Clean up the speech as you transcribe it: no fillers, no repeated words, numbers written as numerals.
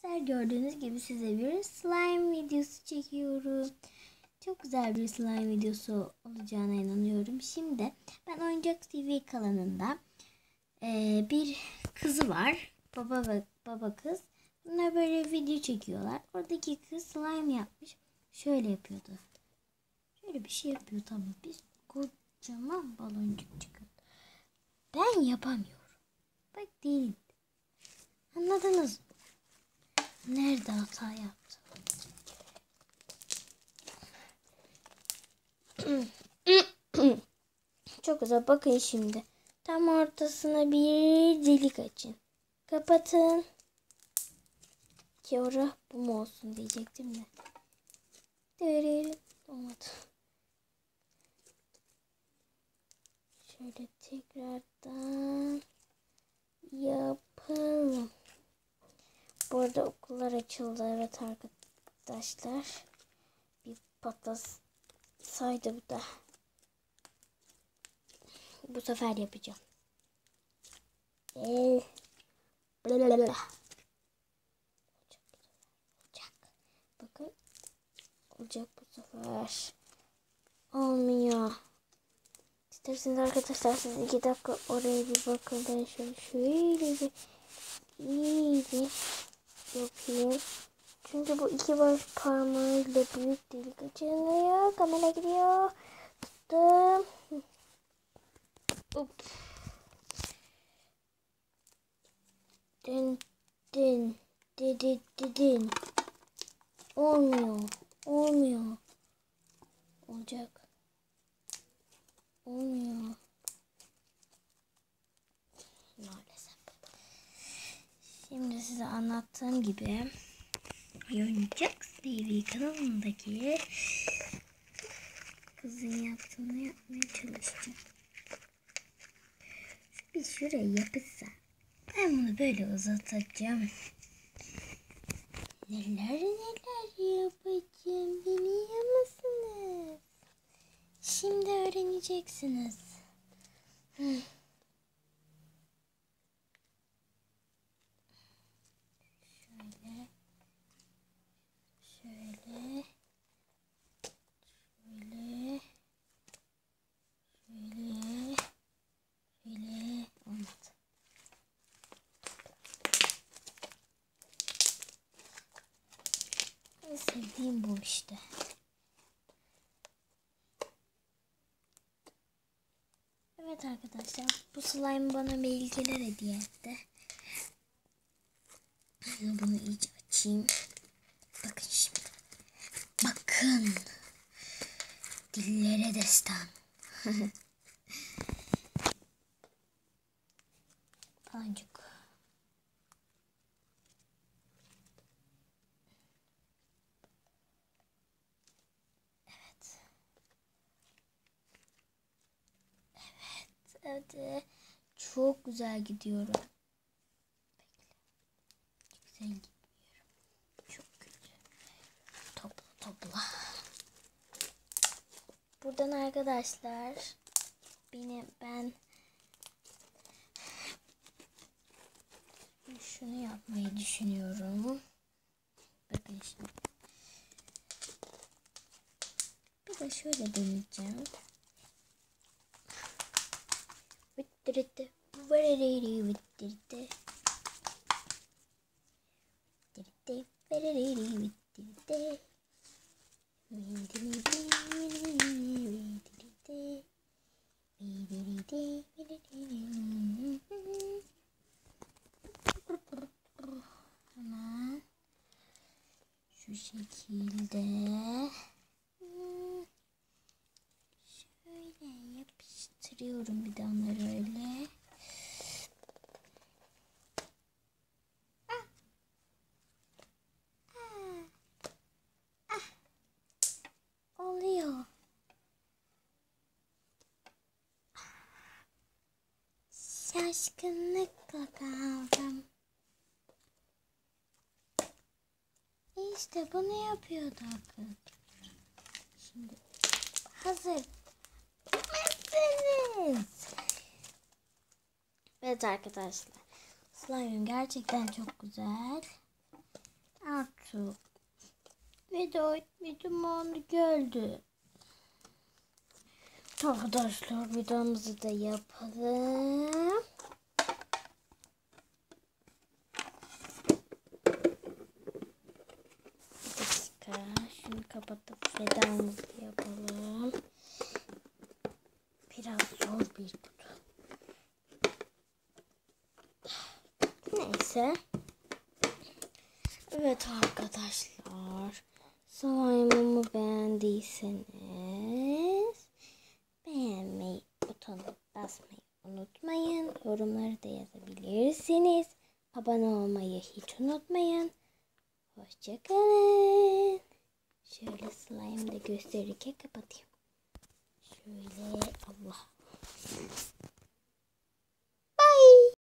arkadaşlar, gördüğünüz gibi size bir slime videosu çekiyorum. Çok güzel bir slime videosu olacağına inanıyorum. Şimdi ben Oyuncak TV kanalında bir kızı var. Baba kız. Bunlar böyle video çekiyorlar. Oradaki kız slime yapmış. Şöyle yapıyordu. Şöyle bir şey yapıyor, tamam. Biz kocaman baloncuk çıkıyor. Ben yapamıyorum. Bak değil. Anladınız mı? Nerede hata yaptım? Çok güzel. Bakın şimdi. Tam ortasına bir delik açın. Kapatın. Ki ora bu mu olsun diyecektim de. Olmadı. Şöyle tekrardan yapalım. Bu arada okullar açıldı. Evet arkadaşlar. Bir patlasaydı bu da. Bu sefer yapacağım. Olacak. Bakın. Olacak bu sefer. Olmuyor. İsterseniz arkadaşlar siz 2 dakika oraya bir bakın. Ben şöyle bir iyice yapayım. Çünkü bu 2 baş parmağıyla büyük delik açılıyor. Kamera gidiyor. Tuttum. Up. Din. Olmuyor. Olacak. Olmuyor. Maalesef. Şimdi size anlattığım gibi Oyuncak TV kanalındaki kızın yaptığını yapmaya çalışacağım. Bir şuraya yapışsa ben bunu böyle uzatacağım. Neler yapacağım biliyor musunuz? Şimdi öğreneceksiniz. Şöyle olmadı. En sevdiğim bu işte. Evet arkadaşlar, bu slime bana bilgiler hediye etti. Bunu iyice açayım. Bakın şimdi. Bakın. Dillere destan. Pancuk. Evet. Çok güzel gidiyorum. Güzel gidiyorum. Çok kötü. Topla. Buradan arkadaşlar ben şunu yapmayı düşünüyorum. Bakın şimdi. Bir de şöyle deneyeceğim. Vittirite. Hemen şu şekilde şöyle yapıştırıyorum bir de onları öyle. Oluyor. Şaşkınlıkla kaldım. İşte bunu yapıyorduk. Şimdi hazır mısınız? Evet arkadaşlar. Slime'ım gerçekten çok güzel. Artık veda etme zamanı geldi. Arkadaşlar vidamızı da yapalım. Bir dakika, şunu kapatıp vedamızı yapalım. Biraz zor bir kutu. Neyse. Evet arkadaşlar. Slime'ımı beğendiyseniz beğenmeyi, butonuna basmayı unutmayın. Yorumları da yazabilirsiniz. Abone olmayı hiç unutmayın. Hoşçakalın. Şöyle slime'ı da gösterirken kapatayım. Şöyle Allah.